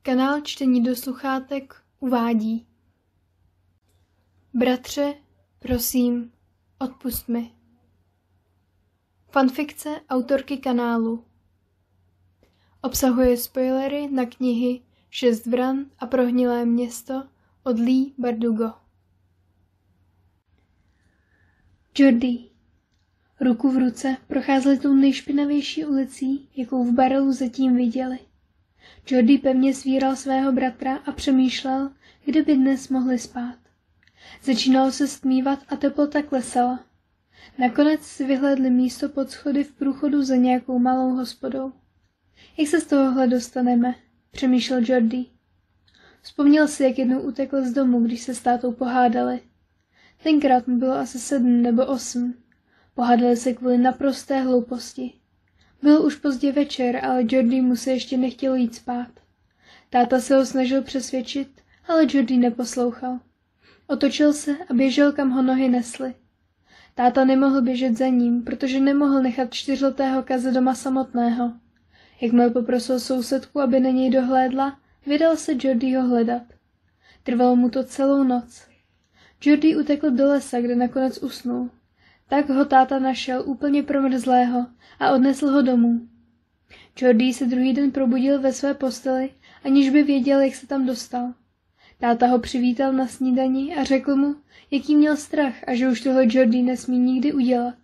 Kanál Čtení do sluchátek uvádí: Bratře, prosím, odpusť mi. Fanfikce autorky kanálu. Obsahuje spoilery na knihy 6 vran a prohnilé město od Leigh Bardugo. Jordi. Ruku v ruce procházeli tou nejšpinavější ulicí, jakou v Barelu zatím viděli. Jordi pevně svíral svého bratra a přemýšlel, kde by dnes mohli spát. Začínalo se stmívat a teplota klesala. Nakonec si vyhlédli místo pod schody v průchodu za nějakou malou hospodou. Jak se z tohohle dostaneme? Přemýšlel Jordi. Vzpomněl si, jak jednou utekl z domu, když se s tátou pohádali. Tenkrát mu bylo asi 7 nebo 8. Pohádali se kvůli naprosté hlouposti. Byl už pozdě večer, ale Jordi mu se ještě nechtělo jít spát. Táta se ho snažil přesvědčit, ale Jordi neposlouchal. Otočil se a běžel, kam ho nohy nesly. Táta nemohl běžet za ním, protože nemohl nechat 4letého Kaze doma samotného. Jakmile poprosil sousedku, aby na něj dohlédla, vydal se Jordiho hledat. Trvalo mu to celou noc. Jordi utekl do lesa, kde nakonec usnul. Tak ho táta našel úplně promrzlého a odnesl ho domů. Jordi se druhý den probudil ve své posteli, aniž by věděl, jak se tam dostal. Táta ho přivítal na snídani a řekl mu, jaký měl strach a že už tohle Jordi nesmí nikdy udělat.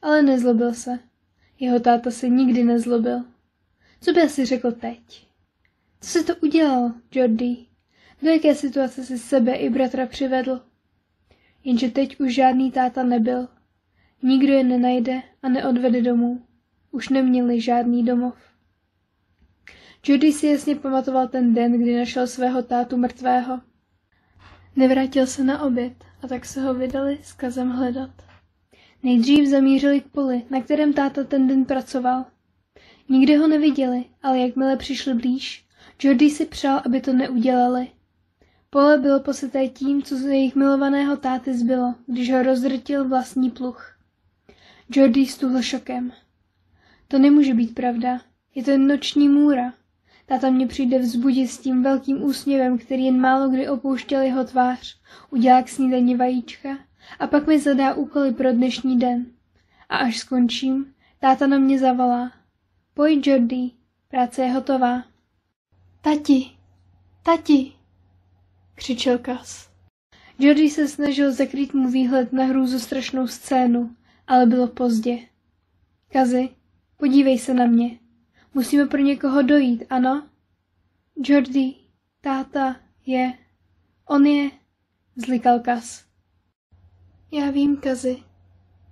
Ale nezlobil se. Jeho táta se nikdy nezlobil. Co by asi řekl teď? Co jsi to udělal, Jordi? Do jaké situace si sebe i bratra přivedl? Jenže teď už žádný táta nebyl. Nikdo je nenajde a neodvede domů. Už neměli žádný domov. Jordi si jasně pamatoval ten den, kdy našel svého tátu mrtvého. Nevrátil se na oběd a tak se ho vydali s Kazem hledat. Nejdřív zamířili k poli, na kterém táta ten den pracoval. Nikdy ho neviděli, ale jakmile přišli blíž, Jordi si přál, aby to neudělali. Pole bylo poseté tím, co z jejich milovaného táty zbylo, když ho rozdrtil vlastní pluh. Jordi stuhl šokem. To nemůže být pravda. Je to jen noční můra. Táta mě přijde vzbudit s tím velkým úsměvem, který jen málo kdy opouštěl jeho tvář, udělá k snídani vajíčka a pak mi zadá úkoly pro dnešní den. A až skončím, táta na mě zavolá. Pojď, Jordi, práce je hotová. Tati, tati, křičel Kaz. Jordi se snažil zakrýt mu výhled na hrůzostrašnou scénu, ale bylo pozdě. Kazi, podívej se na mě. Musíme pro někoho dojít, ano? Jordi, táta je... On je... Zlikal Kaz. Já vím, Kazi.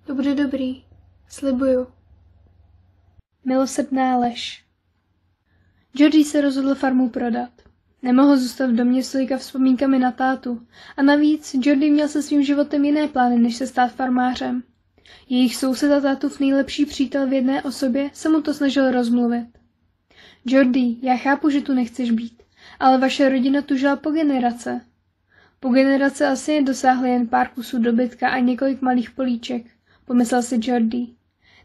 To bude dobrý. Slibuju. Milosrdná lež. Jordi se rozhodl farmu prodat. Nemohl zůstat v domě s tolika vzpomínkami na tátu a navíc Jordi měl se svým životem jiné plány, než se stát farmářem. Jejich soused a tátův nejlepší přítel v jedné osobě se mu to snažil rozmluvit. Jordi, já chápu, že tu nechceš být, ale vaše rodina tužila po generace. Po generace asi nedosáhly jen pár kusů dobytka a několik malých políček, pomyslel si Jordi.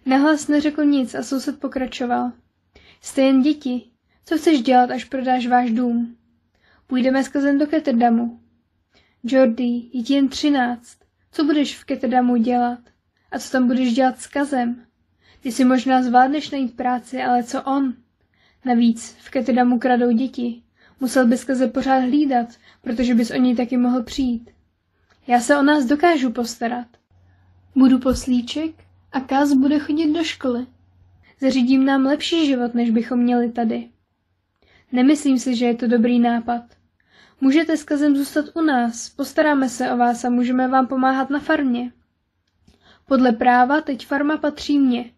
Nahlas neřekl nic a soused pokračoval. Jste jen děti. Co chceš dělat, až prodáš váš dům? Půjdeme s Kazem do Ketterdamu. Jordi, je ti jen 13. Co budeš v Ketterdamu dělat? A co tam budeš dělat s Kazem? Ty si možná zvládneš najít práci, ale co on? Navíc v Ketterdamu kradou děti. Musel bys Kaze pořád hlídat, protože bys o něj taky mohl přijít. Já se o nás dokážu postarat. Budu poslíček a Kaz bude chodit do školy. Zařídím nám lepší život, než bychom měli tady. Nemyslím si, že je to dobrý nápad. Můžete s Kazem zůstat u nás, postaráme se o vás a můžeme vám pomáhat na farmě. Podle práva teď farma patří mně.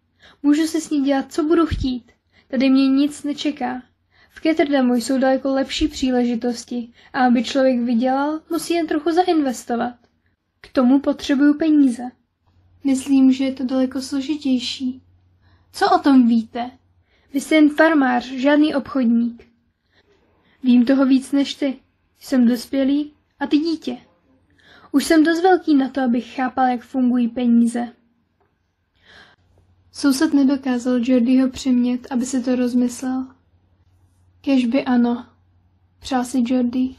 Můžu si s ní dělat, co budu chtít. Tady mě nic nečeká. V Ketterdamu jsou daleko lepší příležitosti a aby člověk vydělal, musí jen trochu zainvestovat. K tomu potřebuju peníze. Myslím, že je to daleko složitější. Co o tom víte? Vy jste jen farmář, žádný obchodník. Vím toho víc než ty. Jsem dospělý a ty dítě. Už jsem dost velký na to, abych chápal, jak fungují peníze. Soused nedokázal Jordiho přimět, aby si to rozmyslel. Kéžby ano. přál si Jordy.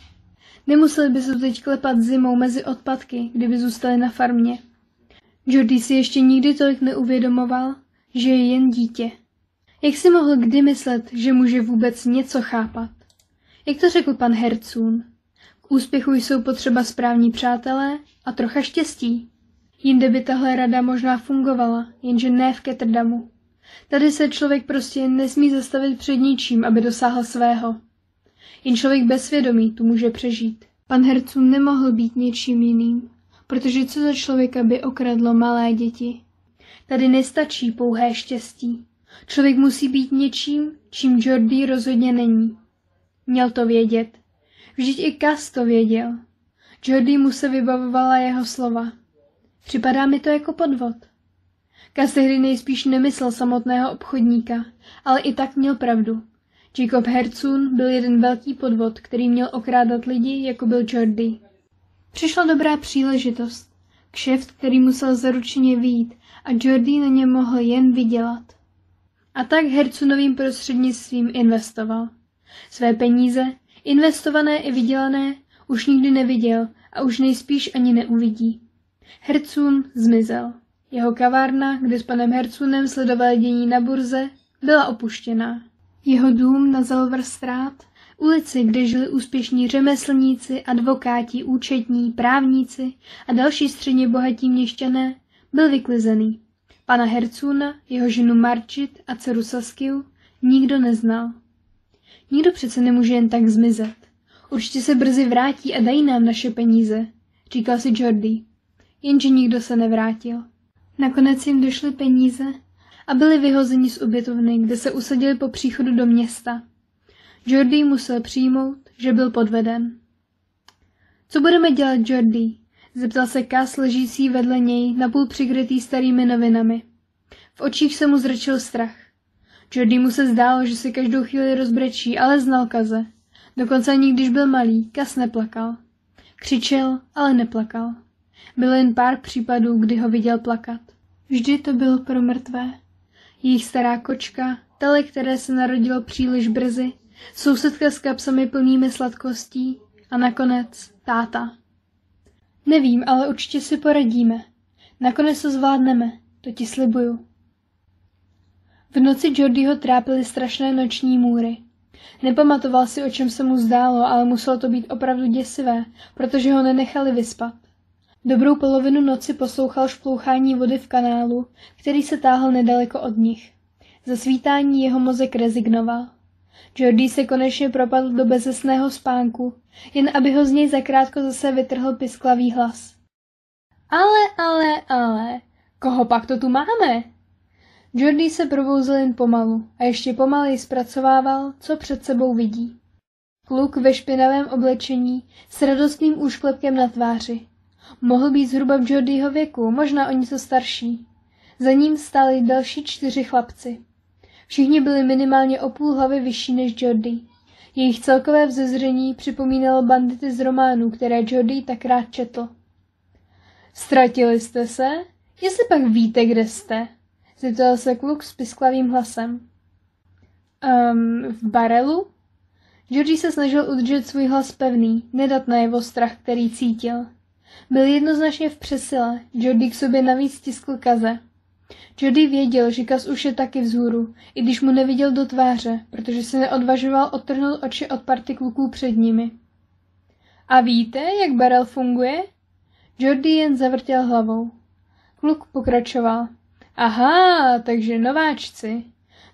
Nemuseli by se teď klepat zimou mezi odpadky, kdyby zůstali na farmě. Jordy si ještě nikdy tolik neuvědomoval, že je jen dítě. Jak si mohl kdy myslet, že může vůbec něco chápat? Jak to řekl pan Hercún? K úspěchu jsou potřeba správní přátelé a trocha štěstí. Jinde by tahle rada možná fungovala, jenže ne v Ketterdamu. Tady se člověk prostě nesmí zastavit před ničím, aby dosáhl svého. Jen člověk bez svědomí tu může přežít. Pan Hercún nemohl být něčím jiným, protože co za člověka by okradlo malé děti? Tady nestačí pouhé štěstí. Člověk musí být něčím, čím Jordy rozhodně není. Měl to vědět. Vždyť i Cas to věděl. Jordy mu se vybavovala jeho slova. Připadá mi to jako podvod. Cas tehdy nejspíš nemyslel samotného obchodníka, ale i tak měl pravdu. Jacob Hercún byl jeden velký podvod, který měl okrádat lidi, jako byl Jordy. Přišla dobrá příležitost. Kšeft, který musel zaručeně vyjít a Jordy na něm mohl jen vydělat. A tak Hercúnovým prostřednictvím investoval. Své peníze, investované i vydělané, už nikdy neviděl a už nejspíš ani neuvidí. Hercún zmizel. Jeho kavárna, kde s panem Hercúnem sledovali dění na burze, byla opuštěná. Jeho dům na Zelverstraat, ulici, kde žili úspěšní řemeslníci, advokáti, účetní, právníci a další středně bohatí měšťané, byl vyklizený. Pana Hercúna, jeho ženu Margit a dceru Saskiu nikdo neznal. Nikdo přece nemůže jen tak zmizet. Určitě se brzy vrátí a dají nám naše peníze, říkal si Jordy. Jenže nikdo se nevrátil. Nakonec jim došly peníze a byli vyhozeni z ubytovny, kde se usadili po příchodu do města. Jordy musel přijmout, že byl podveden. Co budeme dělat, Jordy? Zeptal se Cas ležící vedle něj, napůl přikrytý starými novinami. V očích se mu zračil strach. Jordy mu se zdálo, že si každou chvíli rozbrečí, ale znal Caze. Dokonce ani když byl malý, Cas neplakal. Křičel, ale neplakal. Bylo jen pár případů, kdy ho viděl plakat. Vždy to bylo pro mrtvé. Jejich stará kočka, tele, které se narodilo příliš brzy, sousedka s kapsami plnými sladkostí a nakonec táta. Nevím, ale určitě si poradíme. Nakonec to zvládneme, to ti slibuju. V noci Jordyho trápily strašné noční můry. Nepamatoval si, o čem se mu zdálo, ale muselo to být opravdu děsivé, protože ho nenechali vyspat. Dobrou polovinu noci poslouchal šplouchání vody v kanálu, který se táhl nedaleko od nich. Za svítání jeho mozek rezignoval. Jordy se konečně propadl do bezesného spánku, jen aby ho z něj zakrátko zase vytrhl pisklavý hlas. Ale, koho pak to tu máme? Jordy se probouzl jen pomalu a ještě pomaleji zpracovával, co před sebou vidí. Kluk ve špinavém oblečení s radostným úšklepkem na tváři. Mohl být zhruba v Jordyho věku, možná o něco starší. Za ním stáli další 4 chlapci. Všichni byli minimálně o půl hlavy vyšší než Jordy. Jejich celkové vzezření připomínalo bandity z románů, které Jordy tak rád četl. Ztratili jste se? Jestli pak víte, kde jste? Zeptal se kluk s pisklavým hlasem. V barelu? Jordy se snažil udržet svůj hlas pevný, nedat najevo strach, který cítil. Byl jednoznačně v přesile, Jordy k sobě navíc stiskl Caze. Jordy věděl, že Cas už je taky vzhůru, i když mu neviděl do tváře, protože se neodvažoval odtrhnout oči od party kluků před nimi. A víte, jak barel funguje? Jordy jen zavrtěl hlavou. Kluk pokračoval. Aha, takže nováčci.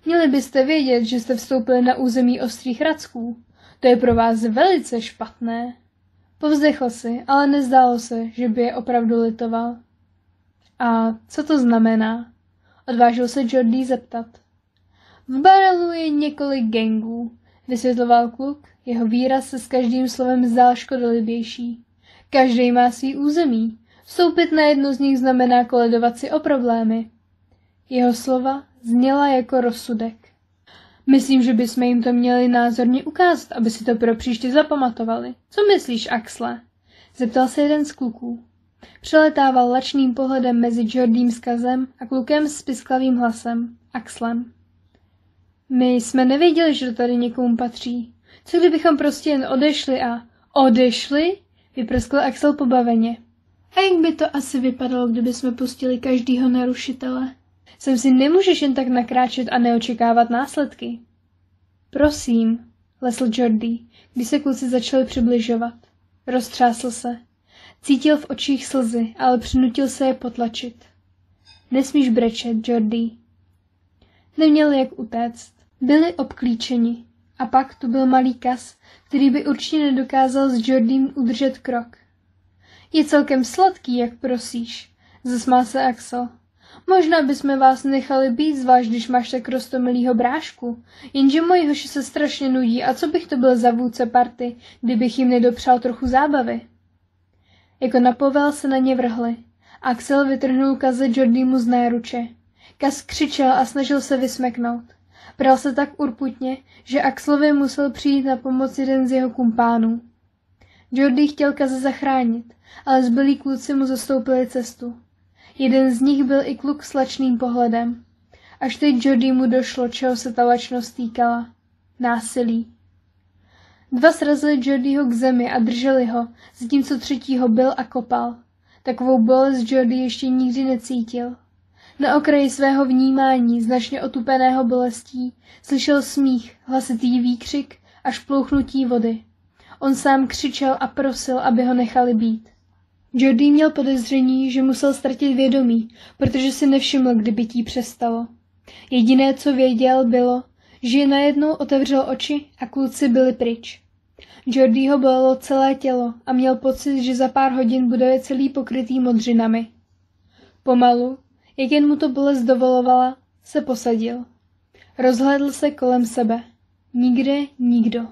Měli byste vědět, že jste vstoupili na území Ostrých Racků. To je pro vás velice špatné. Povzdechl si, ale nezdálo se, že by je opravdu litoval. A co to znamená? Odvážil se Jordy zeptat. V barelu je několik gangů, vysvětloval kluk, jeho výraz se s každým slovem zdál škodolivější. Každý má svý území. Vstoupit na jedno z nich znamená koledovat si o problémy. Jeho slova zněla jako rozsudek. Myslím, že bychom jim to měli názorně ukázat, aby si to pro příště zapamatovali. Co myslíš, Axle? Zeptal se jeden z kluků. Přeletával lačným pohledem mezi Jordym s Cazem a klukem s pisklavým hlasem, Axlem. My jsme nevěděli, že to tady někomu patří. Co kdybychom prostě jen odešli a... Odešli? Vyprskl Axel pobaveně. A jak by to asi vypadalo, kdyby jsme pustili každýho narušitele? Sem si nemůžeš jen tak nakráčet a neočekávat následky. Prosím, lesl Jordi, když se kluci začali přibližovat. Roztřásl se. Cítil v očích slzy, ale přinutil se je potlačit. Nesmíš brečet, Jordi. Neměli jak utéct. Byli obklíčeni. A pak tu byl malý Cas, který by určitě nedokázal s Jordím udržet krok. Je celkem sladký, jak prosíš, zasmál se Axel. Možná bychom vás nechali být, zvlášť když máš tak roztomilýho brášku, jenže moji hoši se strašně nudí a co bych to byl za vůdce party, kdybych jim nedopřál trochu zábavy. Jako na povel se na ně vrhli. Axel vytrhnul Caze Jordimu z náruče. Cas křičel a snažil se vysmeknout. Pral se tak urputně, že Axelovi musel přijít na pomoc jeden z jeho kumpánů. Jordi chtěl Caze zachránit, ale zbylí kluci mu zastoupili cestu. Jeden z nich byl i kluk s lačným pohledem. Až teď Jordimu došlo, čeho se ta lačnost týkala. Násilí. Dva srazili Jordiho k zemi a drželi ho, zatímco třetího byl a kopal. Takovou bolest Jordi ještě nikdy necítil. Na okraji svého vnímání, značně otupeného bolestí, slyšel smích, hlasitý výkřik až plouchnutí vody. On sám křičel a prosil, aby ho nechali být. Jordi měl podezření, že musel ztratit vědomí, protože si nevšiml, kdy bytí přestalo. Jediné, co věděl, bylo, že najednou otevřel oči a kluci byli pryč. Jordiho bolelo celé tělo a měl pocit, že za pár hodin bude celý pokrytý modřinami. Pomalu, jak jen mu to bolest dovolovala, se posadil. Rozhlédl se kolem sebe. Nikde nikdo.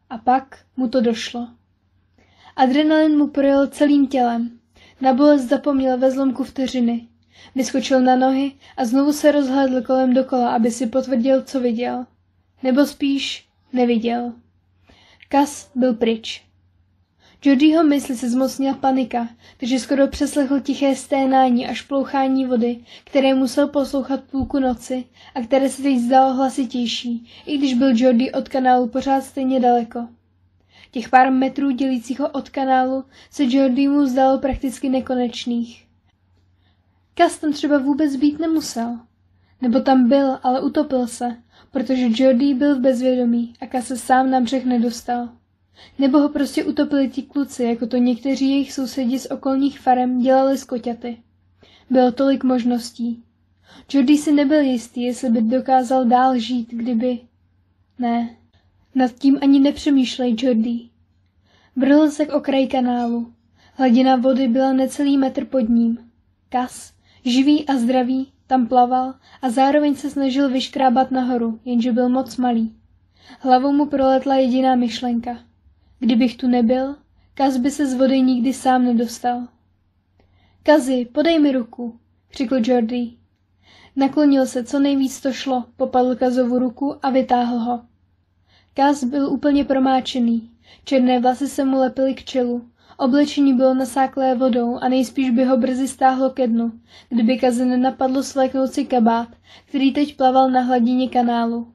A pak mu to došlo. Adrenalin mu projel celým tělem. Na bolest zapomněl ve zlomku vteřiny. Vyskočil na nohy a znovu se rozhlédl kolem dokola, aby si potvrdil, co viděl. Nebo spíš neviděl. Cas byl pryč. Jordiho mysli se zmocnila panika, takže skoro přeslechl tiché sténání až plouchání vody, které musel poslouchat půlku noci a které se teď zdalo hlasitější, i když byl Jordi od kanálu pořád stejně daleko. Těch pár metrů dělících ho od kanálu se Jordimu zdalo prakticky nekonečných. Cas tam třeba vůbec být nemusel. Nebo tam byl, ale utopil se, protože Jordi byl v bezvědomí a Cas se sám na břeh nedostal. Nebo ho prostě utopili ti kluci, jako to někteří jejich sousedi z okolních farem dělali s koťaty. Bylo tolik možností. Jordi si nebyl jistý, jestli by dokázal dál žít, kdyby... Ne, nad tím ani nepřemýšlej, Jordi. Vrhl se k okraji kanálu. Hladina vody byla necelý metr pod ním. Cas, živý a zdravý, tam plaval a zároveň se snažil vyškrábat nahoru, jenže byl moc malý. Hlavou mu proletla jediná myšlenka. Kdybych tu nebyl, Cas by se z vody nikdy sám nedostal. Cazi, podej mi ruku, křikl Jordi. Naklonil se, co nejvíc to šlo, popadl Cazovu ruku a vytáhl ho. Cas byl úplně promáčený, černé vlasy se mu lepily k čelu, oblečení bylo nasáklé vodou a nejspíš by ho brzy stáhlo ke dnu, kdyby Cazi nenapadlo svléknout si kabát, který teď plaval na hladině kanálu.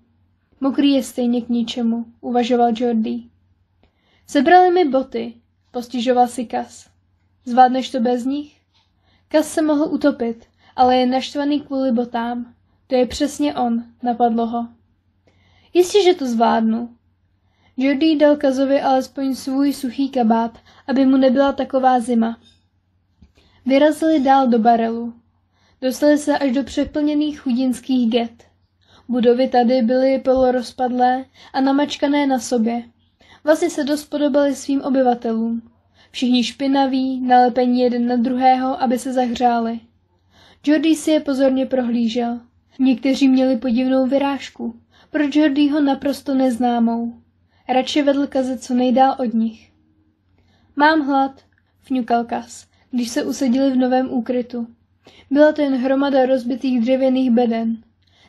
Mokrý je stejně k ničemu, uvažoval Jordi. Sebrali mi boty, postižoval si Cas. Zvládneš to bez nich? Cas se mohl utopit, ale je naštvaný kvůli botám. To je přesně on, napadlo ho. Jistě, že to zvládnu. Jordi dal Cazovi alespoň svůj suchý kabát, aby mu nebyla taková zima. Vyrazili dál do barelu. Dostali se až do přeplněných chudinských get. Budovy tady byly polorozpadlé a namačkané na sobě. Vlastně se dost podobaly svým obyvatelům. Všichni špinaví, nalepení jeden na druhého, aby se zahřáli. Jordi si je pozorně prohlížel. Někteří měli podivnou vyrážku, pro Jordiho naprosto neznámou. Radši vedl Caze co nejdál od nich. Mám hlad, fňukal Cas, když se usadili v novém úkrytu. Byla to jen hromada rozbitých dřevěných beden.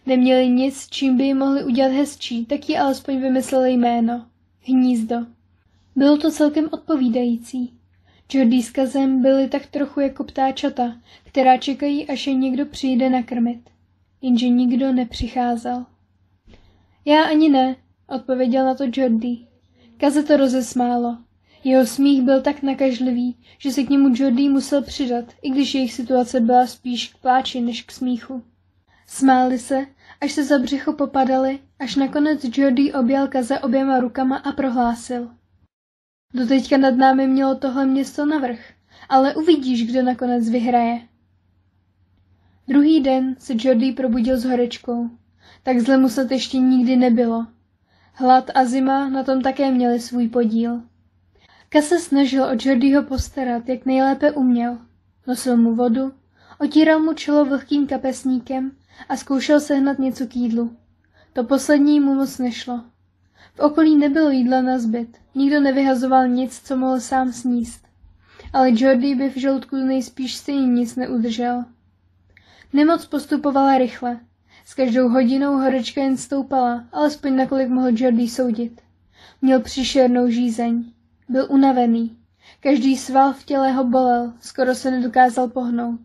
Neměli nic, čím by ji mohli udělat hezčí, tak ji alespoň vymysleli jméno. Hnízdo. Bylo to celkem odpovídající. Jordi s Cazem byli tak trochu jako ptáčata, která čekají, až je někdo přijde nakrmit. Jenže nikdo nepřicházel. Já ani ne, odpověděl na to Jordi. Kaze to rozesmálo. Jeho smích byl tak nakažlivý, že se k němu Jordi musel přidat, i když jejich situace byla spíš k pláči než k smíchu. Smáli se, až se za břicho popadali, až nakonec Jordi objal Kaze oběma rukama a prohlásil. Doteďka nad námi mělo tohle město navrch, ale uvidíš, kdo nakonec vyhraje. Druhý den se Jordi probudil s horečkou. Tak zle mu snad ještě nikdy nebylo. Hlad a zima na tom také měli svůj podíl. Ka se snažil o Jordiho postarat, jak nejlépe uměl. Nosil mu vodu, otíral mu čelo vlhkým kapesníkem a zkoušel sehnat něco k jídlu. To poslední mu moc nešlo. V okolí nebylo jídla na zbyt, nikdo nevyhazoval nic, co mohl sám sníst. Ale Jordi by v žaludku nejspíš stejně nic neudržel. Nemoc postupovala rychle. S každou hodinou horečka jen stoupala, alespoň nakolik mohl Jordi soudit. Měl příšernou žízeň. Byl unavený. Každý sval v těle ho bolel, skoro se nedokázal pohnout.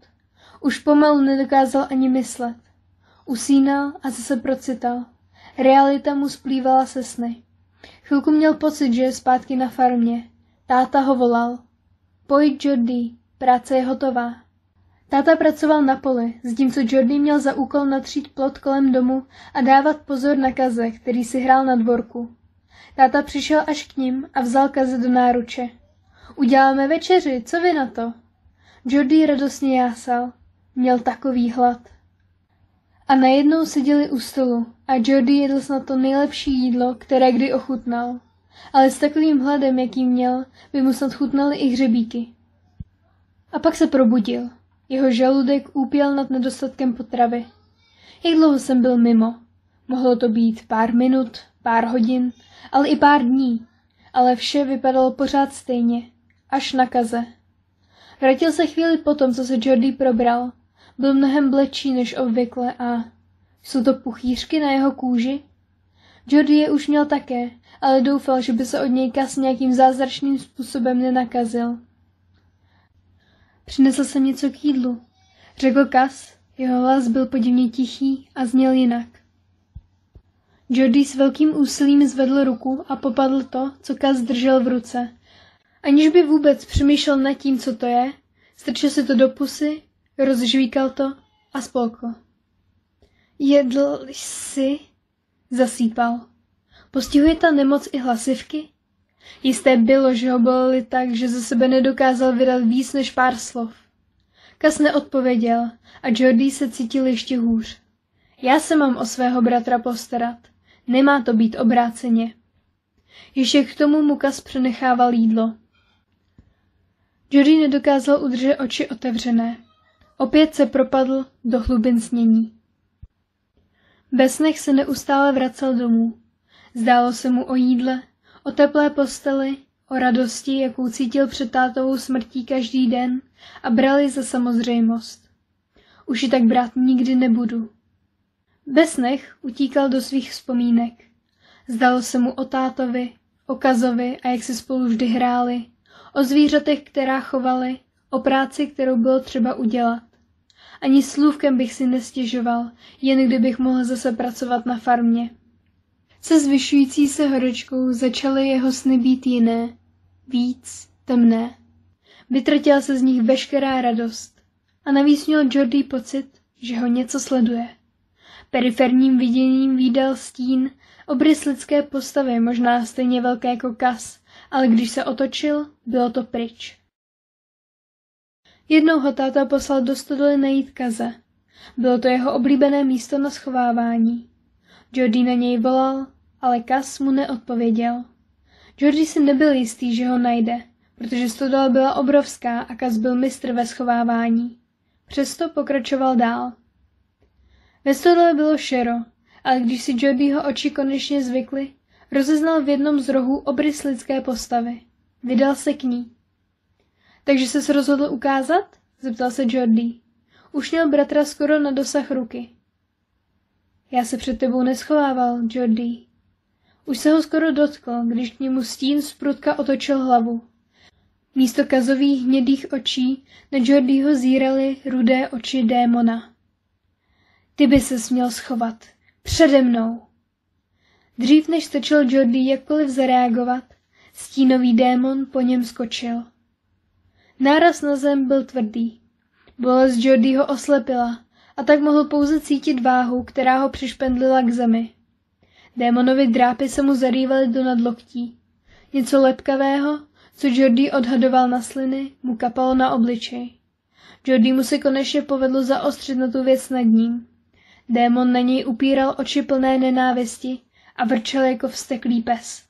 Už pomalu nedokázal ani myslet. Usínal a zase procital. Realita mu splývala se sny. Chvilku měl pocit, že je zpátky na farmě. Táta ho volal. Pojď, Jordi, práce je hotová. Táta pracoval na poli, zatímco Jordi měl za úkol natřít plot kolem domu a dávat pozor na Kaze, který si hrál na dvorku. Táta přišel až k ním a vzal Kaze do náruče. Uděláme večeři, co vy na to? Jordi radostně jásal. Měl takový hlad. A najednou seděli u stolu a Jordi jedl snad to nejlepší jídlo, které kdy ochutnal. Ale s takovým hladem, jaký měl, by mu snad chutnaly i hřebíky. A pak se probudil. Jeho žaludek úpěl nad nedostatkem potravy. Jak dlouho jsem byl mimo? Mohlo to být pár minut, pár hodin, ale i pár dní. Ale vše vypadalo pořád stejně. Až na Kaze. Vrátil se chvíli potom, co se Jordi probral. Byl mnohem bledší než obvykle a... Jsou to puchýřky na jeho kůži? Jordi je už měl také, ale doufal, že by se od něj Kaz nějakým zázračným způsobem nenakazil. Přinesl jsem něco k jídlu, řekl Kaz. Jeho hlas byl podivně tichý a zněl jinak. Jordi s velkým úsilím zvedl ruku a popadl to, co Kaz držel v ruce. Aniž by vůbec přemýšlel nad tím, co to je, strčil si to do pusy, rozžvíkal to a spolkl. Jedl jsi? Zasýpal. Postihuje ta nemoc i hlasivky? Jisté bylo, že ho bolely tak, že ze sebe nedokázal vydat víc než pár slov. Kaz neodpověděl a Jordi se cítil ještě hůř. Já se mám o svého bratra postarat. Nemá to být obráceně. Ještě k tomu mu Kaz přenechával jídlo. Jordi nedokázal udržet oči otevřené. Opět se propadl do hlubin snění. Besnech se neustále vracel domů. Zdálo se mu o jídle, o teplé posteli, o radosti, jakou cítil před tátovou smrtí každý den a bral ji za samozřejmost. Už ji tak brát nikdy nebudu. Besnech utíkal do svých vzpomínek. Zdálo se mu o tátovi, o Kazovi a jak si spolu vždy hráli, o zvířatech, která chovali, o práci, kterou bylo třeba udělat. Ani slůvkem bych si nestěžoval, jen kdybych mohl zase pracovat na farmě. Se zvyšující se horečkou začaly jeho sny být jiné, víc, temné. Vytratila se z nich veškerá radost. A navíc měl Jordi pocit, že ho něco sleduje. Periferním viděním vídal stín, obrys lidské postavy, možná stejně velké jako Kaz, ale když se otočil, bylo to pryč. Jednou ho táta poslal do stodoly najít Kaze. Bylo to jeho oblíbené místo na schovávání. Jordi na něj volal, ale Kaz mu neodpověděl. Jordi si nebyl jistý, že ho najde, protože stodola byla obrovská a Kaz byl mistr ve schovávání. Přesto pokračoval dál. Ve stodole bylo šero, ale když si Jordiho oči konečně zvykly, rozeznal v jednom z rohů obrys lidské postavy. Vydal se k ní. Takže ses rozhodl ukázat? Zeptal se Jordi. Už měl bratra skoro na dosah ruky. Já se před tebou neschovával, Jordi. Už se ho skoro dotkl, když k němu stín z prutka otočil hlavu. Místo Kazových hnědých očí na Jordiho zíraly rudé oči démona. Ty by ses měl schovat. Přede mnou. Dřív než stačil Jordi jakkoliv zareagovat, Stínový démon po něm skočil. Náraz na zem byl tvrdý. Bolest Jordyho oslepila a tak mohl pouze cítit váhu, která ho přišpendlila k zemi. Démonovi drápy se mu zarývaly do nadloktí. Něco lepkavého, co Jordy odhadoval na sliny, mu kapalo na obličej. Jordymu se konečně povedlo zaostřit na tu věc nad ním. Démon na něj upíral oči plné nenávisti a vrčel jako vzteklý pes.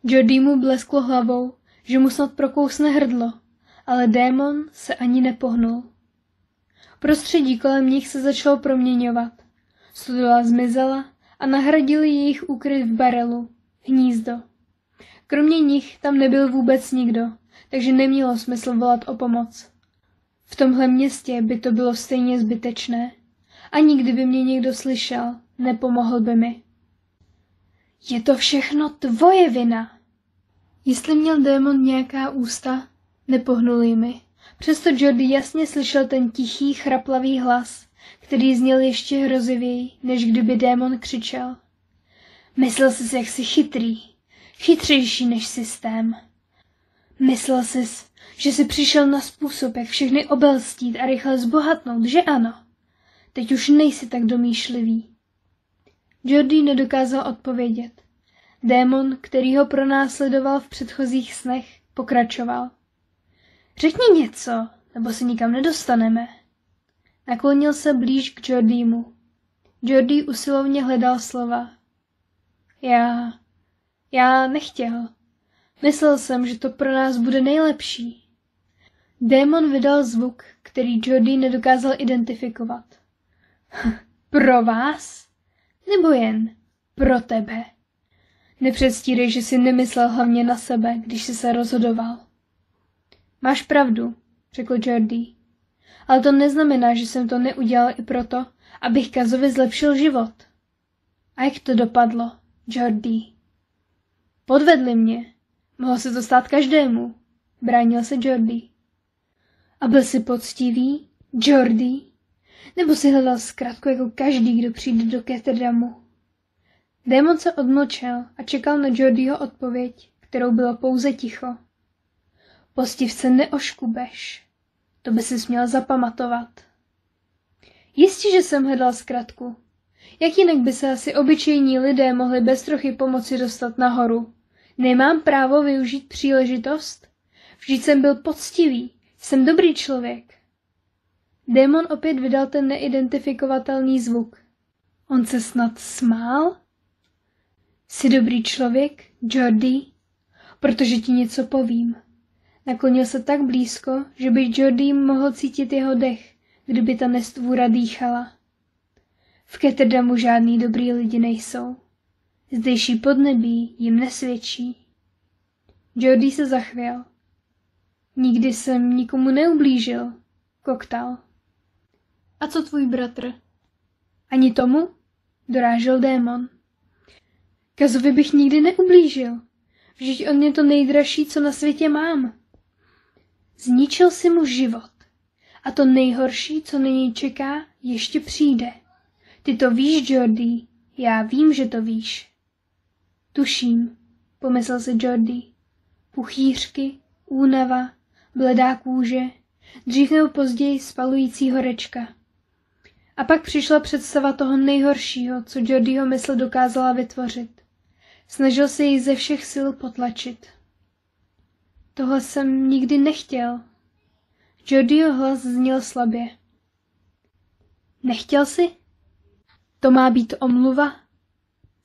Jordy mu blesklo hlavou, že mu snad prokousne hrdlo, ale démon se ani nepohnul. Prostředí kolem nich se začalo proměňovat. Studula zmizela a nahradili jejich úkryt v barelu, hnízdo. Kromě nich tam nebyl vůbec nikdo, takže nemělo smysl volat o pomoc. V tomhle městě by to bylo stejně zbytečné. Ani kdyby mě někdo slyšel, nepomohl by mi. Je to všechno tvoje vina. Jestli měl démon nějaká ústa, nepohnul jimi. Přesto Jordy jasně slyšel ten tichý, chraplavý hlas, který zněl ještě hrozivěji, než kdyby démon křičel. Myslel jsi, jak jsi chytrý, chytřejší než systém. Myslel jsi, že jsi přišel na způsob, jak všechny obelstít a rychle zbohatnout, že ano? Teď už nejsi tak domýšlivý. Jordy nedokázal odpovědět. Démon, který ho pronásledoval v předchozích snech, pokračoval. Řekni něco, nebo se nikam nedostaneme. Naklonil se blíž k Jordymu. Jordy usilovně hledal slova. Já nechtěl. Myslel jsem, že to pro nás bude nejlepší. Démon vydal zvuk, který Jordy nedokázal identifikovat. Pro vás? Nebo jen pro tebe? Nepředstírej, že jsi nemyslel hlavně na sebe, když jsi se rozhodoval. Máš pravdu, řekl Jordy. Ale to neznamená, že jsem to neudělal i proto, abych Kazovi zlepšil život. A jak to dopadlo, Jordy? Podvedli mě. Mohlo se to stát každému, bránil se Jordy. A byl jsi poctivý, Jordy? Nebo si hledal zkratku jako každý, kdo přijde do Ketterdamu? Démon se odmlčel a čekal na Jordyho odpověď, kterou bylo pouze ticho. Postivce neoškubeš. To by si měl zapamatovat. Jistě, že jsem hledal zkratku. Jak jinak by se asi obyčejní lidé mohli bez trochy pomoci dostat nahoru? Nemám právo využít příležitost? Vždyť jsem byl poctivý. Jsem dobrý člověk. Démon opět vydal ten neidentifikovatelný zvuk. On se snad smál? Jsi dobrý člověk, Jordy? Protože ti něco povím. Naklonil se tak blízko, že by Jordy mohl cítit jeho dech, kdyby ta nestvůra dýchala. V Ketterdamu žádný dobrý lidi nejsou. Zdejší podnebí jim nesvědčí. Jordy se zachvěl. Nikdy jsem nikomu neublížil, koktal. A co tvůj bratr? Ani tomu? Dorážel démon. Kazovi bych nikdy neublížil. Vždyť on je to nejdražší, co na světě mám. Zničil si mu život. A to nejhorší, co na něj čeká, ještě přijde. Ty to víš, Jordy. Já vím, že to víš. Tuším, pomyslel si Jordy. Puchýřky, únava, bledá kůže, dřív nebo později spalující horečka. A pak přišla představa toho nejhoršího, co Jordyho mysl dokázala vytvořit. Snažil se ji ze všech sil potlačit. Tohle jsem nikdy nechtěl. Jordyho hlas zněl slabě. Nechtěl jsi? To má být omluva?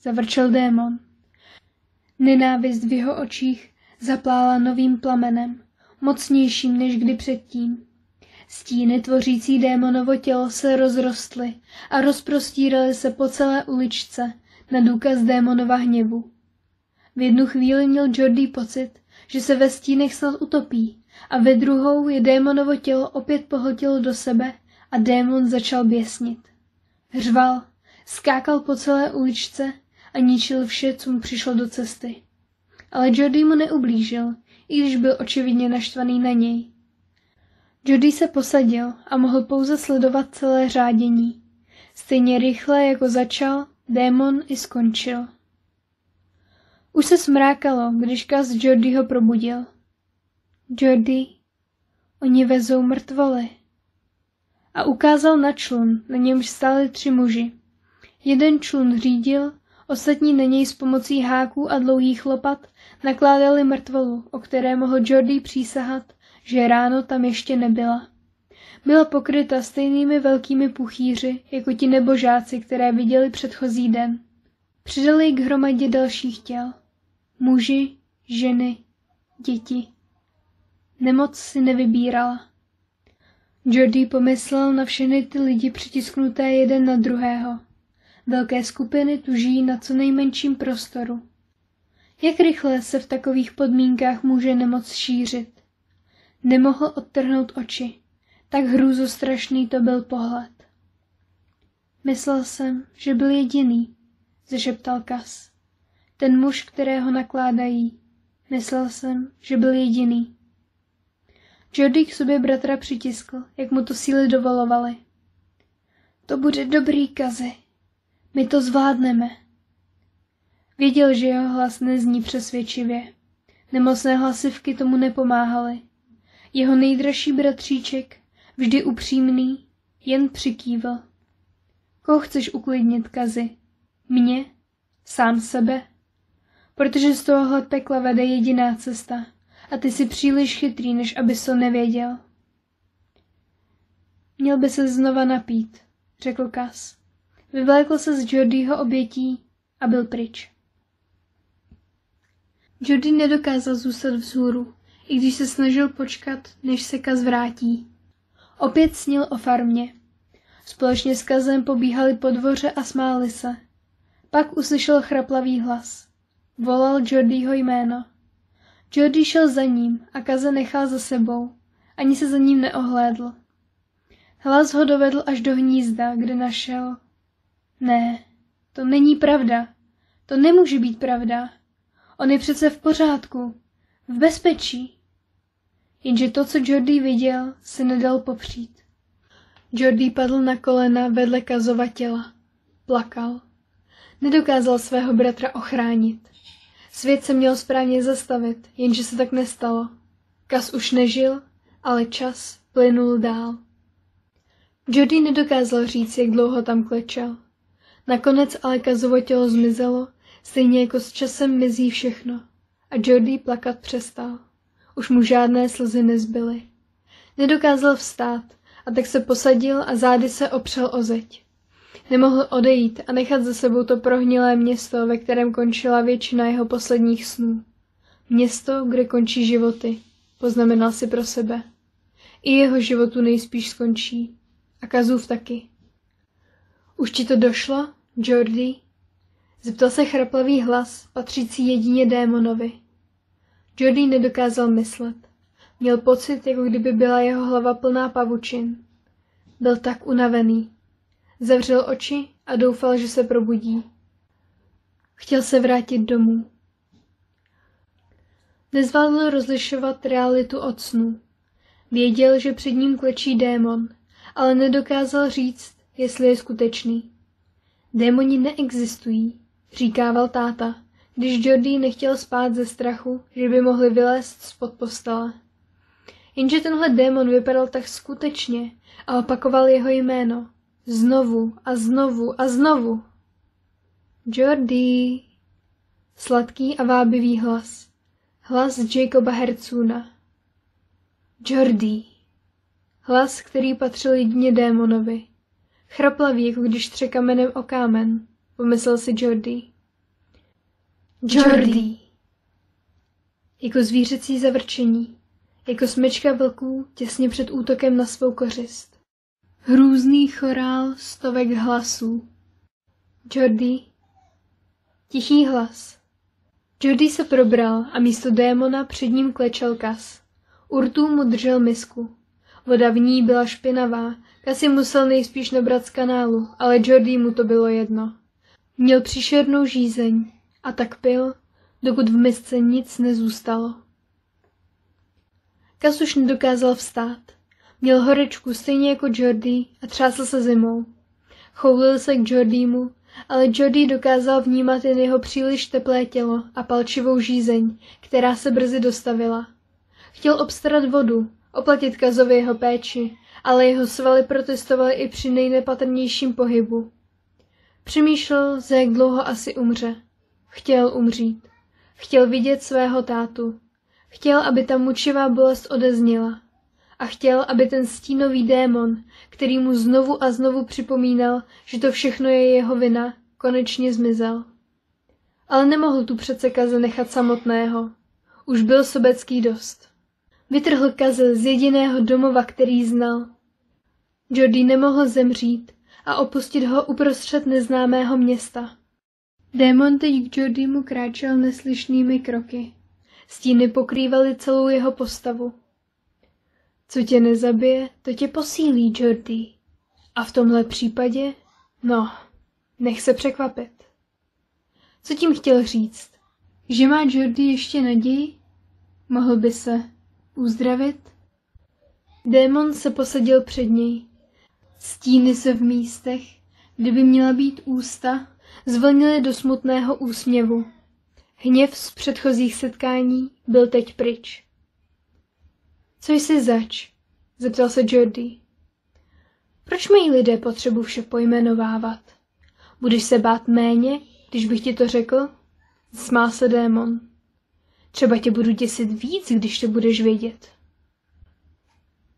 Zavrčel démon. Nenávist v jeho očích zaplála novým plamenem, mocnějším než kdy předtím. Stíny tvořící démonovo tělo se rozrostly a rozprostíraly se po celé uličce na důkaz démonova hněvu. V jednu chvíli měl Jordy pocit, že se ve stínech snad utopí, a ve druhou je démonovo tělo opět pohltilo do sebe a démon začal běsnit. Řval, skákal po celé uličce a ničil vše, co mu přišlo do cesty. Ale Jordy mu neublížil, i když byl očividně naštvaný na něj. Jordy se posadil a mohl pouze sledovat celé řádění. Stejně rychle, jako začal, démon i skončil. Už se smrákalo, když Cas Jordyho probudil. Jordy, oni vezou mrtvoly. A ukázal na člun, na němž stáli 3 muži. Jeden člun řídil, ostatní na něj s pomocí háků a dlouhých lopat nakládali mrtvolu, o které mohl Jordy přísahat, že ráno tam ještě nebyla. Byla pokryta stejnými velkými puchýři, jako ti nebožáci, které viděli předchozí den. Přidali k hromadě dalších těl. Muži, ženy, děti. Nemoc si nevybírala. Jordy pomyslel na všechny ty lidi přitisknuté jeden na druhého. Velké skupiny tuží na co nejmenším prostoru. Jak rychle se v takových podmínkách může nemoc šířit? Nemohl odtrhnout oči. Tak hrůzostrašný to byl pohled. Myslel jsem, že byl jediný, zašeptal Cas. Ten muž, kterého nakládají. Myslel jsem, že byl jediný. Jordy k sobě bratra přitiskl, jak mu to síly dovolovaly. To bude dobrý, Cazi. My to zvládneme. Věděl, že jeho hlas nezní přesvědčivě. Nemocné hlasivky tomu nepomáhaly. Jeho nejdražší bratříček, vždy upřímný, jen přikývl. Koho chceš uklidnit, Cazi? Mě? Sám sebe? Protože z tohohle pekla vede jediná cesta a ty jsi příliš chytrý, než abys to nevěděl. Měl by se znova napít, řekl Cas. Vyvlékl se z Jordyho obětí a byl pryč. Jordy nedokázal zůstat vzhůru, i když se snažil počkat, než se Cas vrátí. Opět snil o farmě. Společně s Casem pobíhali po dvoře a smáli se. Pak uslyšel chraplavý hlas. Volal Jordyho jméno. Jordy šel za ním a Caze nechal za sebou. Ani se za ním neohlédl. Hlas ho dovedl až do hnízda, kde našel. Ne, to není pravda. To nemůže být pravda. On je přece v pořádku. V bezpečí. Jenže to, co Jordy viděl, se nedal popřít. Jordy padl na kolena vedle Casova těla. Plakal. Nedokázal svého bratra ochránit. Svět se měl správně zastavit, jenže se tak nestalo. Cas už nežil, ale čas plynul dál. Jordy nedokázal říct, jak dlouho tam klečel. Nakonec ale Casovo tělo zmizelo, stejně jako s časem mizí všechno. A Jordy plakat přestal. Už mu žádné slzy nezbyly. Nedokázal vstát a tak se posadil a zády se opřel o zeď. Nemohl odejít a nechat za sebou to prohnilé město, ve kterém končila většina jeho posledních snů. Město, kde končí životy, poznamenal si pro sebe. I jeho životu nejspíš skončí. A Casův taky. Už ti to došlo, Jordy? Zeptal se chraplavý hlas, patřící jedině démonovi. Jordy nedokázal myslet. Měl pocit, jako kdyby byla jeho hlava plná pavučin. Byl tak unavený. Zavřel oči a doufal, že se probudí. Chtěl se vrátit domů. Nezvládl rozlišovat realitu od snů. Věděl, že před ním klečí démon, ale nedokázal říct, jestli je skutečný. Démoni neexistují, říkával táta, když Jordy nechtěl spát ze strachu, že by mohli vylézt spod postele. Jenže tenhle démon vypadal tak skutečně a opakoval jeho jméno. Znovu a znovu a znovu. Jordy. Sladký a vábivý hlas. Hlas Jacoba Hercuna. Jordy. Hlas, který patřil jedině démonovi. Chraplavý, jako když tře kamenem o kámen, pomyslel si Jordy. Jordy. Jako zvířecí zavrčení. Jako smečka vlků těsně před útokem na svou kořist. Hrůzný chorál stovek hlasů. Jordy. Tichý hlas. Jordy se probral a místo démona před ním klečel Cas. U rtů mu držel misku. Voda v ní byla špinavá, Cas ji musel nejspíš nabrat z kanálu, ale Jordy mu to bylo jedno. Měl příšernou žízeň a tak pil, dokud v misce nic nezůstalo. Cas už nedokázal vstát. Měl horečku stejně jako Jordy a třásl se zimou. Choulil se k Jordymu ale Jody dokázal vnímat jen jeho příliš teplé tělo a palčivou žízeň, která se brzy dostavila. Chtěl obstarat vodu, oplatit Kazovi jeho péči, ale jeho svaly protestovaly i při nejnepatrnějším pohybu. Přemýšlel, za jak dlouho asi umře. Chtěl umřít. Chtěl vidět svého tátu. Chtěl, aby ta mučivá bolest odezněla. A chtěl, aby ten stínový démon, který mu znovu a znovu připomínal, že to všechno je jeho vina, konečně zmizel. Ale nemohl tu přece Kaze nechat samotného. Už byl sobecký dost. Vytrhl Kaze z jediného domova, který znal. Jody nemohl zemřít a opustit ho uprostřed neznámého města. Démon teď k Jodymu kráčel neslyšnými kroky. Stíny pokrývaly celou jeho postavu. Co tě nezabije, to tě posílí, Jody. A v tomhle případě, no, nech se překvapit. Co tím chtěl říct? Že má Jody ještě naději? Mohl by se uzdravit? Démon se posadil před něj. Stíny se v místech, kde by měla být ústa, zvlnily do smutného úsměvu. Hněv z předchozích setkání byl teď pryč. Co jsi zač? Zeptal se Jody. Proč mají lidé potřebu vše pojmenovávat? Budeš se bát méně, když bych ti to řekl? Smál se démon. Třeba tě budu děsit víc, když to budeš vědět.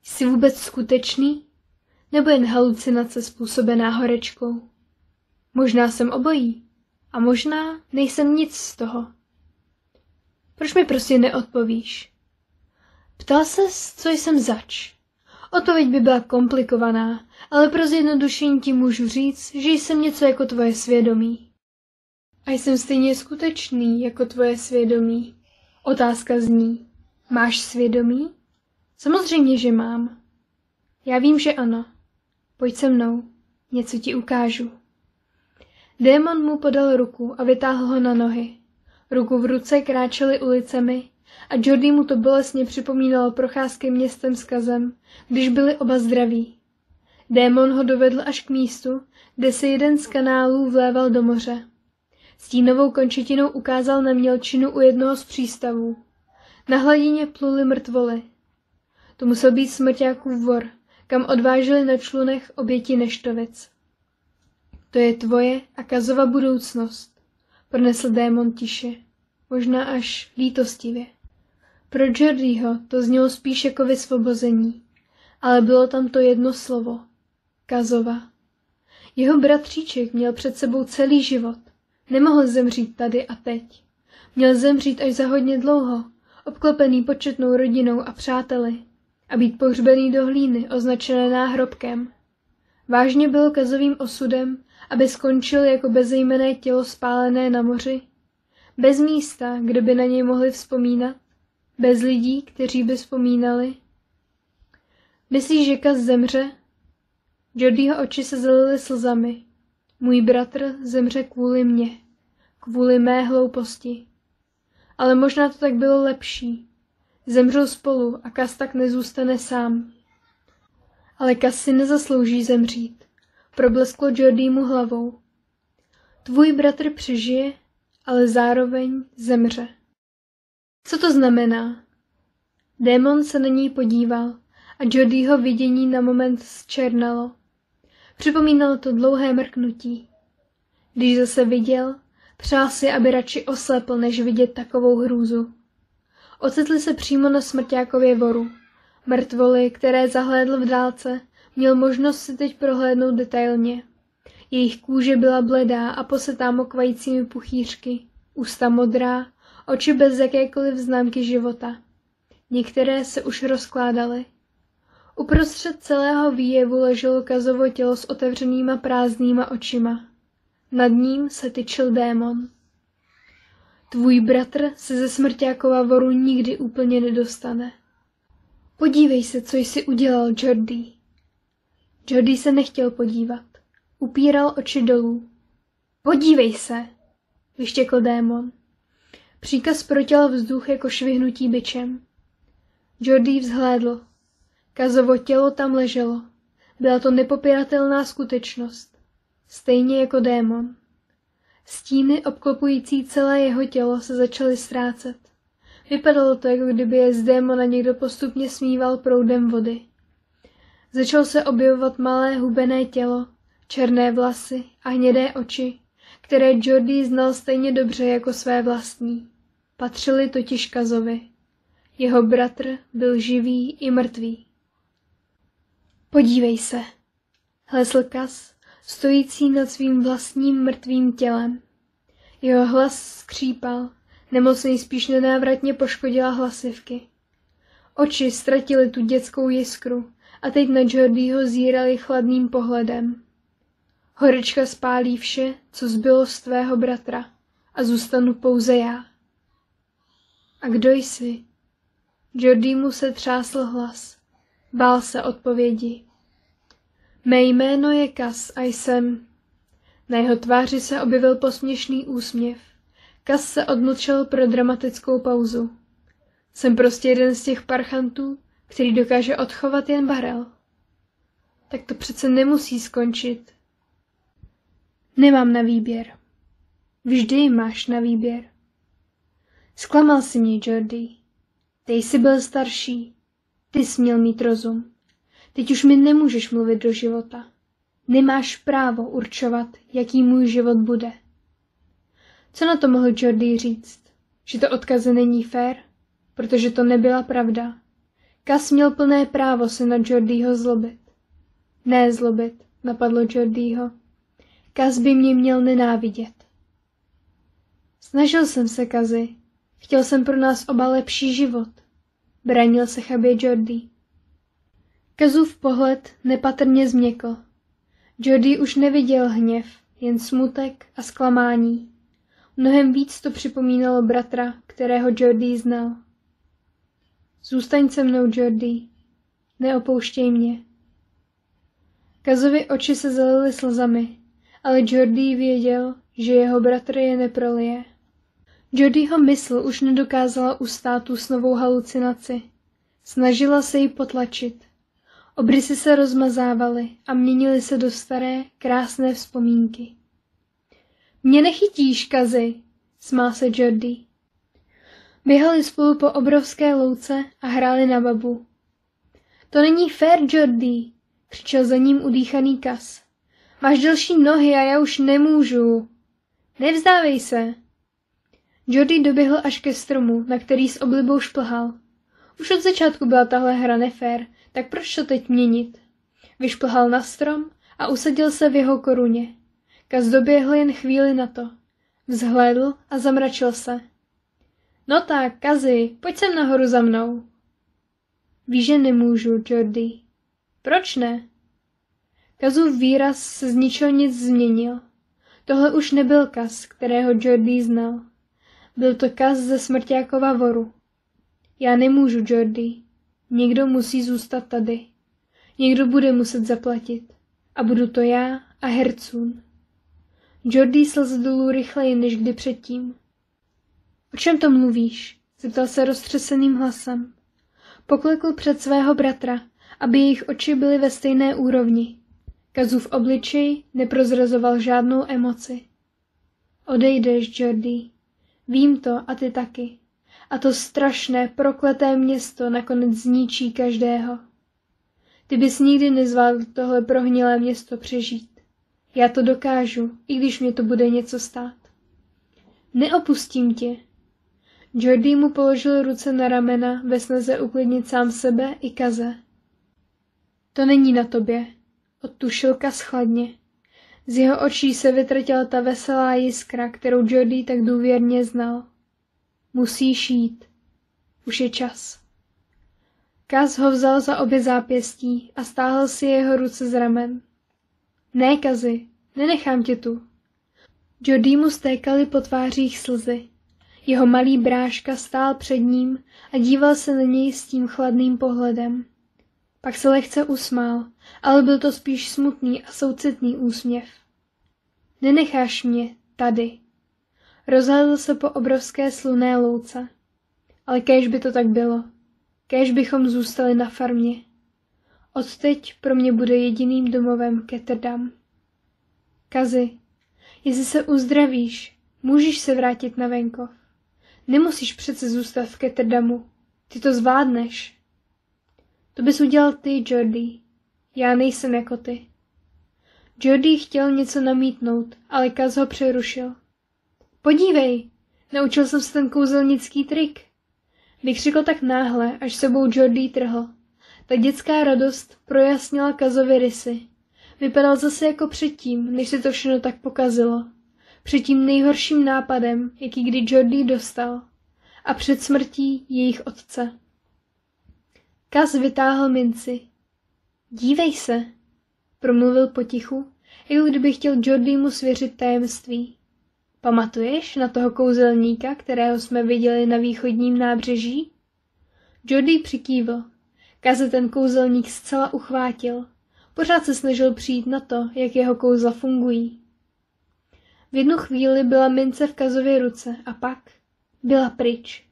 Jsi vůbec skutečný? Nebo jen halucinace způsobená horečkou? Možná jsem obojí. A možná nejsem nic z toho. Proč mi prostě neodpovíš? Ptal ses, co jsem zač. Odpověď by byla komplikovaná, ale pro zjednodušení ti můžu říct, že jsem něco jako tvoje svědomí. A jsem stejně skutečný jako tvoje svědomí. Otázka zní, máš svědomí? Samozřejmě, že mám. Já vím, že ano. Pojď se mnou, něco ti ukážu. Démon mu podal ruku a vytáhl ho na nohy. Ruku v ruce kráčeli ulicemi a Jody mu to bolestně připomínalo procházky městem s Kazem, když byli oba zdraví. Démon ho dovedl až k místu, kde se jeden z kanálů vléval do moře. Stínovou končetinou ukázal na mělčinu u jednoho z přístavů. Na hladině pluly mrtvoly. To musel být smrťákův vor, kam odváželi na člunech oběti neštovic. To je tvoje a Kazova budoucnost, pronesl démon tiše, možná až lítostivě. Pro Jodyho to znělo spíš jako vysvobození, ale bylo tam to jedno slovo. Kazova. Jeho bratříček měl před sebou celý život. Nemohl zemřít tady a teď. Měl zemřít až za hodně dlouho, obklopený početnou rodinou a přáteli, a být pohřbený do hlíny, označené náhrobkem. Vážně bylo Kazovým osudem, aby skončil jako bezejmenné tělo spálené na moři, bez místa, kde by na něj mohli vzpomínat, bez lidí, kteří by vzpomínali. Myslíš, že Kaz zemře? Jodyho oči se zalily slzami. Můj bratr zemře kvůli mně, kvůli mé hlouposti. Ale možná to tak bylo lepší. Zemřou spolu a Kaz tak nezůstane sám. Ale Kaz si nezaslouží zemřít. Problesklo Jodymu hlavou. Tvůj bratr přežije, ale zároveň zemře. Co to znamená? Démon se na ní podíval a Jodyho vidění na moment zčernalo. Připomínalo to dlouhé mrknutí. Když zase viděl, přál si, aby radši oslepl, než vidět takovou hrůzu. Ocitli se přímo na smrťákově voru. Mrtvoly, které zahlédl v dálce, měl možnost si teď prohlédnout detailně. Jejich kůže byla bledá a posetá mokvajícími puchýřky, ústa modrá, oči bez jakékoliv známky života. Některé se už rozkládaly. Uprostřed celého výjevu leželo Kazovo tělo s otevřenýma prázdnýma očima. Nad ním se tyčil démon. Tvůj bratr se ze smrťákova voru nikdy úplně nedostane. Podívej se, co jsi udělal, Jody. Jody se nechtěl podívat. Upíral oči dolů. Podívej se, vyštěkl démon. Příkaz protěl vzduch jako švihnutí bičem. Jody vzhlédl. Kazovo tělo tam leželo. Byla to nepopiratelná skutečnost. Stejně jako démon. Stíny obklopující celé jeho tělo se začaly ztrácet. Vypadalo to, jako kdyby je z démona někdo postupně smíval proudem vody. Začal se objevovat malé hubené tělo, černé vlasy a hnědé oči, které Jordi znal stejně dobře jako své vlastní. Patřily totiž Kazovi. Jeho bratr byl živý i mrtvý. Podívej se, hlesl Kaz, stojící nad svým vlastním mrtvým tělem. Jeho hlas skřípal, nemoc nejspíš nenávratně poškodila hlasivky. Oči ztratily tu dětskou jiskru a teď na Jordiho zírali chladným pohledem. Horečka spálí vše, co zbylo z tvého bratra, a zůstanu pouze já. A kdo jsi? Jordimu se třásl hlas. Bál se odpovědi. Mé jméno je Kaz a jsem... Na jeho tváři se objevil posměšný úsměv. Kaz se odmlčel pro dramatickou pauzu. Jsem prostě jeden z těch parchantů, který dokáže odchovat jen barel. Tak to přece nemusí skončit. Nemám na výběr. Vždy máš na výběr. Zklamal si mě, Jordi. Ty jsi byl starší. Ty jsi měl mít rozum. Teď už mi nemůžeš mluvit do života. Nemáš právo určovat, jaký můj život bude. Co na to mohl Jordi říct? Že to odkaze není fér? Protože to nebyla pravda. Kaz měl plné právo se na Jordiho zlobit. Ne zlobit, napadlo Jordiho. Kaz by mě měl nenávidět. Snažil jsem se, Kazi. Chtěl jsem pro nás oba lepší život. Bránil se chabě Jordi. Kazův pohled nepatrně změkl. Jordi už neviděl hněv, jen smutek a zklamání. Mnohem víc to připomínalo bratra, kterého Jordi znal. Zůstaň se mnou, Jordi. Neopouštěj mě. Kazovi oči se zalily slzami, ale Jordi věděl, že jeho bratr je neprolije. Jordiho mysl už nedokázala ustát tu snovou halucinaci. Snažila se ji potlačit. Obrysy se rozmazávaly a měnily se do staré, krásné vzpomínky. Mě nechytíš, Kazi, smál se Jordi. Běhali spolu po obrovské louce a hráli na babu. To není fér, Jordi, křičel za ním udýchaný Kaz. Máš delší nohy a já už nemůžu. Nevzdávej se. Jordi doběhl až ke stromu, na který s oblibou šplhal. Už od začátku byla tahle hra nefér, tak proč to teď měnit? Vyšplhal na strom a usadil se v jeho koruně. Kaz doběhl jen chvíli na to. Vzhlédl a zamračil se. No tak, Kazi, pojď sem nahoru za mnou. Víš, že nemůžu, Jordi. Proč ne? Kazův výraz se z ničeho nic změnil. Tohle už nebyl Kaz, kterého Jordi znal. Byl to Kaz ze Smrťákova Voru. Já nemůžu, Jordi. Někdo musí zůstat tady. Někdo bude muset zaplatit. A budu to já a Hercún. Jordi slz dolů rychleji než kdy předtím. O čem to mluvíš? Zeptal se roztřeseným hlasem. Poklekl před svého bratra, aby jejich oči byly ve stejné úrovni. Kazův obličej neprozrazoval žádnou emoci. Odejdeš, Jordi. Vím to a ty taky. A to strašné, prokleté město nakonec zničí každého. Ty bys nikdy nezvládl tohle prohnilé město přežít. Já to dokážu, i když mě to bude něco stát. Neopustím tě. Jordi mu položil ruce na ramena ve snaze uklidnit sám sebe i Kaze. To není na tobě, odtušil Kaz chladně. Z jeho očí se vytratila ta veselá jiskra, kterou Jordi tak důvěrně znal. Musíš jít. Už je čas. Kaz ho vzal za obě zápěstí a stáhl si jeho ruce z ramen. Ne, Kazi, nenechám tě tu. Jordi mu stékaly po tvářích slzy. Jeho malý bráška stál před ním a díval se na něj s tím chladným pohledem. Pak se lehce usmál, ale byl to spíš smutný a soucitný úsměv. Nenecháš mě tady. Rozhlédl se po obrovské slunné louce. Ale kéž by to tak bylo. Kéž bychom zůstali na farmě. Odteď pro mě bude jediným domovem Ketterdam. Kazi, Jestli se uzdravíš, můžeš se vrátit na venkov. Nemusíš přece zůstat v Ketterdamu. Ty to zvládneš. To bys udělal ty, Jordi. Já nejsem jako ty. Jordi chtěl něco namítnout, ale Kaz ho přerušil. Podívej, naučil jsem se ten kouzelnický trik. Vykřikl tak náhle, až sebou Jordi trhl. Ta dětská radost projasnila Kazovi rysy. Vypadal zase jako předtím, než se to všechno tak pokazilo. Před tím nejhorším nápadem, jaký kdy Jordi dostal. A před smrtí jejich otce. Kaz vytáhl minci. Dívej se, promluvil potichu, jako kdyby chtěl Jordimu svěřit tajemství. Pamatuješ na toho kouzelníka, kterého jsme viděli na východním nábřeží? Jordi přikývl. Kaze ten kouzelník zcela uchvátil. Pořád se snažil přijít na to, jak jeho kouzla fungují. V jednu chvíli byla mince v Kazově ruce a pak byla pryč.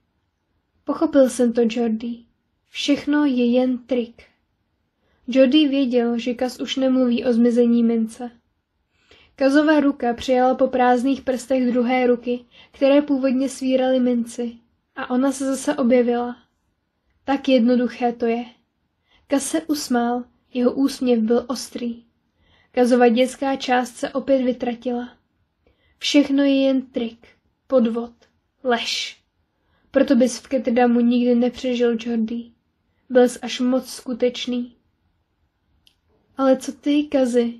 Pochopil jsem to, Jordi. Všechno je jen trik. Jordi věděl, že Kaz už nemluví o zmizení mince. Kazova ruka přijala po prázdných prstech druhé ruky, které původně svíraly minci, a ona se zase objevila. Tak jednoduché to je. Kaz se usmál, jeho úsměv byl ostrý. Kazova dětská část se opět vytratila. Všechno je jen trik, podvod, lež. Proto bys v Ketterdamu nikdy nepřežil, Jordi. Byl jsi až moc skutečný. Ale co ty, Kazi?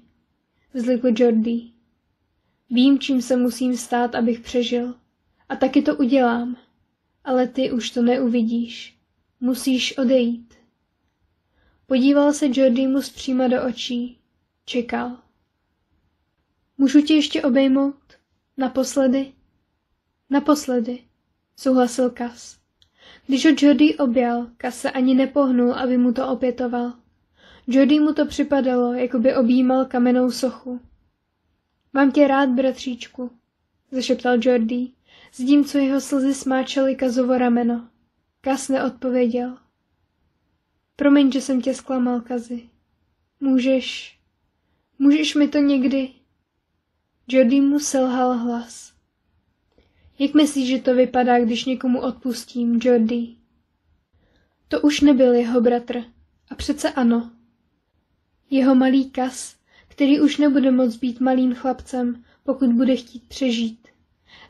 Vzlikl Jordi. Vím, čím se musím stát, abych přežil. A taky to udělám. Ale ty už to neuvidíš. Musíš odejít. Podíval se Jordimu zpříma do očí. Čekal. Můžu tě ještě obejmout? Naposledy? Naposledy, souhlasil Kaz. Když ho Jordi objal, Kaz se ani nepohnul, aby mu to opětoval. Jordi mu to připadalo, jako by objímal kamennou sochu. Mám tě rád, bratříčku, zašeptal Jordi, s tím, co jeho slzy smáčaly Kazovo rameno. Kaz neodpověděl. Promiň, že jsem tě zklamal, Kazi. Můžeš mi to někdy? Jordi mu selhal hlas. Jak myslíš, že to vypadá, když někomu odpustím, Jordi? To už nebyl jeho bratr. A přece ano. Jeho malý Kaz, který už nebude moct být malým chlapcem, pokud bude chtít přežít.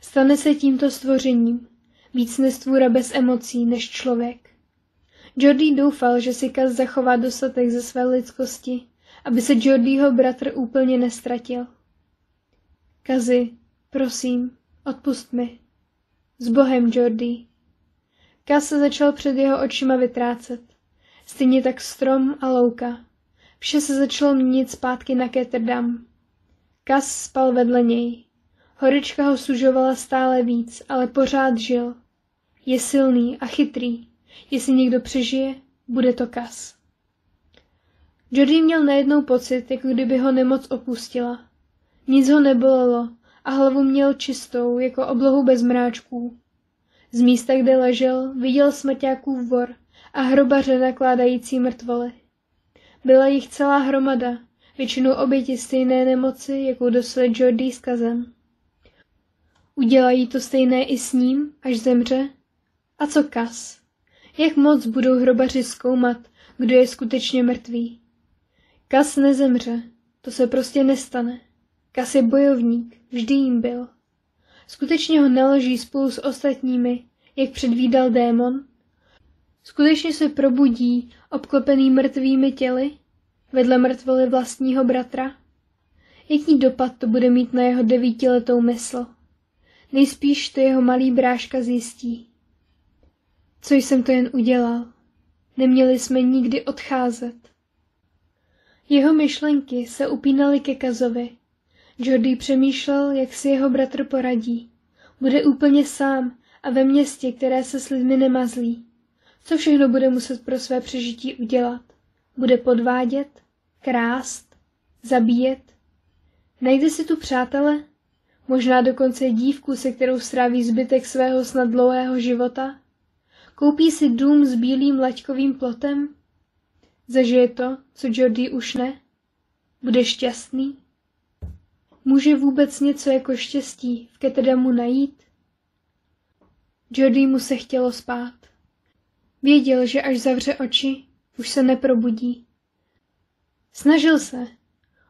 Stane se tímto stvořením, víc nestvůra bez emocí než člověk. Jordi doufal, že si Kaz zachová dostatek ze své lidskosti, aby se Jordiho bratr úplně nestratil. Kazi, prosím, odpust mi. S Bohem, Jordi. Kaz se začal před jeho očima vytrácet. Stejně tak strom a louka. Vše se začalo měnit zpátky na Ketterdam. Kaz spal vedle něj. Horečka ho sužovala stále víc, ale pořád žil. Je silný a chytrý. Jestli někdo přežije, bude to Kaz. Jordi měl najednou pocit, jako kdyby ho nemoc opustila. Nic ho nebolelo a hlavu měl čistou, jako oblohu bez mráčků. Z místa, kde ležel, viděl smrťákův vor a hrobaře nakládající mrtvoly. Byla jich celá hromada, většinou oběti stejné nemoci, jakou dostal Jordi s Kazem. Udělají to stejné i s ním, až zemře? A co Kaz? Jak moc budou hrobaři zkoumat, kdo je skutečně mrtvý? Kaz nezemře, to se prostě nestane. Kaz je bojovník, vždy jim byl. Skutečně ho naloží spolu s ostatními, jak předvídal démon? Skutečně se probudí, obklopený mrtvými těly, vedle mrtvoly vlastního bratra? Jaký dopad to bude mít na jeho 9letou mysl? Nejspíš to jeho malý bráška zjistí. Co jsem to jen udělal? Neměli jsme nikdy odcházet. Jeho myšlenky se upínaly ke Kazovi. Jordi přemýšlel, jak si jeho bratr poradí. Bude úplně sám a ve městě, které se s lidmi nemazlí. Co všechno bude muset pro své přežití udělat? Bude podvádět? Krást? Zabíjet? Najde si tu přátele? Možná dokonce dívku, se kterou stráví zbytek svého snad dlouhého života? Koupí si dům s bílým laťkovým plotem? Zažije to, co Jordi už ne? Bude šťastný? Může vůbec něco jako štěstí v Ketterdamu najít? Jordy mu se chtělo spát. Věděl, že až zavře oči, už se neprobudí. Snažil se.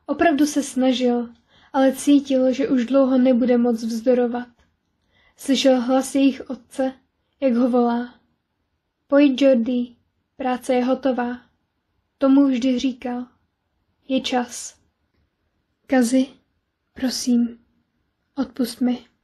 Opravdu se snažil, ale cítil, že už dlouho nebude moc vzdorovat. Slyšel hlas jejich otce, jak ho volá. Pojď, Jordy, práce je hotová. Tomu vždy říkal. Je čas. Kazi, prosím, odpusť mi.